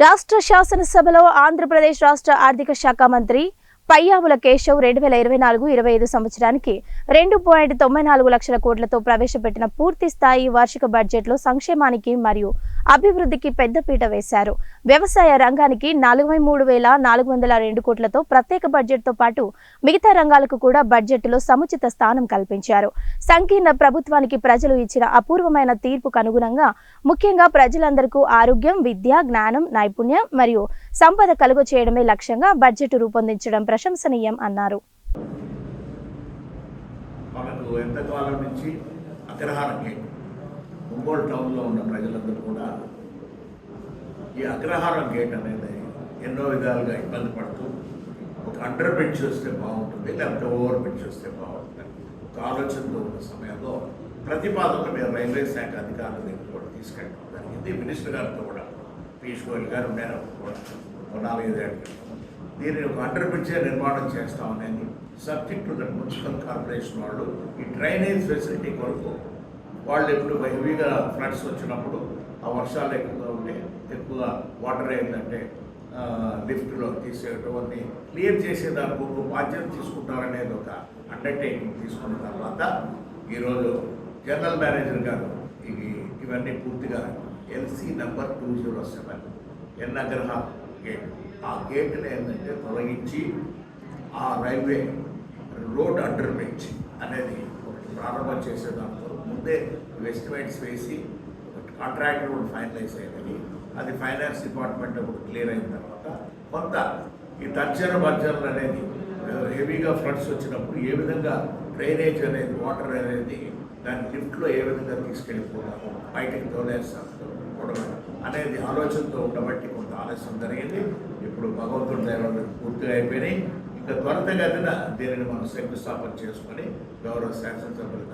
రాష్ట్ర శాసనసభలో ఆంధ్రప్రదేశ్ రాష్ట్ర ఆర్థిక శాఖ మంత్రి పయ్యావుల కేశవ్ 2024-25 సంవత్సరానికి 2.94 లక్షల కోట్లతో ప్రవేశపెట్టిన పూర్తి స్థాయి వార్షిక బడ్జెట్లో సంక్షేమానికి మరియు అభివృద్ధికి పెద్దపీట వేశారు. వ్యవసాయ రంగానికి 43,402 కోట్లతో ప్రత్యేక బడ్జెట్తో పాటు మిగతా రంగాలకు కూడా బడ్జెట్లో సముచిత స్థానం కల్పించారు. సంకీర్ణ ప్రభుత్వానికి ప్రజలు ఇచ్చిన అపూర్వమైన తీర్పుకు అనుగుణంగా ముఖ్యంగా ప్రజలందరికీ ఆరోగ్యం, విద్య, జ్ఞానం, నైపుణ్యం మరియు సంపద కలుగ చేయడమే లక్ష్యంగా బడ్జెట్ రూపొందించడం ప్రశంసనీయం అన్నారు. మనకు ఎంతకాలం నుంచి అగ్రహారం గేట్ ఒంగోలు టౌన్లో ఉన్న ప్రజలందరూ కూడా ఈ అగ్రహారం గేట్ అనేది ఎన్నో విధాలుగా ఇబ్బంది పడుతూ ఒక అండర్ బ్రిడ్జ్ వస్తే బాగుంటుంది, లేకపోతే ఓవర్ బ్రిడ్జ్ వస్తే బాగుంటుంది ఒక ఆలోచనతో ఉన్న సమయంలో ప్రతిపాదనలు మేము రైల్వే శాఖ అధికారుల దగ్గర కూడా తీసుకెళ్ళడం జరిగింది. మినిస్టర్ గారితో కూడా పీయూష్ గోయల్ గారు ఉన్నారు కూడా 4-5 ఏళ్ళ దీనిని ఒక అండర్ బ్రిడ్జే నిర్మాణం చేస్తామనేది subject to that municipal corporation వాళ్ళు ఈ డ్రైనేజ్ ఫెసిలిటీ కొరకు వాళ్ళు ఎప్పుడు హెవీగా ఫ్లడ్స్ వచ్చినప్పుడు ఆ వర్షాలు ఎక్కువగా ఉంటే ఎక్కువగా వాటర్ ఏంటంటే లిఫ్ట్లో తీసేయటం అన్నీ క్లియర్ చేసేదానికి ఒక బాధ్యత తీసుకుంటారనేది ఒక అండర్టేకింగ్ తీసుకున్న తర్వాత ఈరోజు జనరల్ మేనేజర్ గారు ఇవన్నీ పూర్తిగా ఎల్సీ నెంబర్ 207 ఎన్ అగ్రహారం గేట్ ఆ గేట్ని ఏంటంటే తొలగించి ఆ రైల్వే రోడ్ అండర్ బ్రిడ్జ్ అనేది ప్రారంభం చేసేదాంతో ముందే ఎస్టిమేట్స్ వేసి కాంట్రాక్ట్ కూడా ఫైనలైజ్ అయింది. అది ఫైనాన్స్ డిపార్ట్మెంట్ కూడా క్లియర్ అయిన తర్వాత కొంత ఈ తర్జన భర్జనలు అనేది హెవీగా ఫ్లడ్స్ వచ్చినప్పుడు ఏ విధంగా డ్రైనేజ్ అనేది వాటర్ అనేది దాని లిఫ్ట్లో ఏ విధంగా తీసుకెళ్ళిపోతాము, బయటకు తోలేస్తాము అనేది ఆలోచనతో ఉండబట్టి కొంత ఆలస్యం జరిగింది. ఇప్పుడు భగవంతుడి దయవల్ల పూర్తిగా అయిపోయినాయి. ఇంకా త్వరితగతిన దీనిని మనం శంకుస్థాపన చేసుకొని గౌరవ శాసనసభ్యులు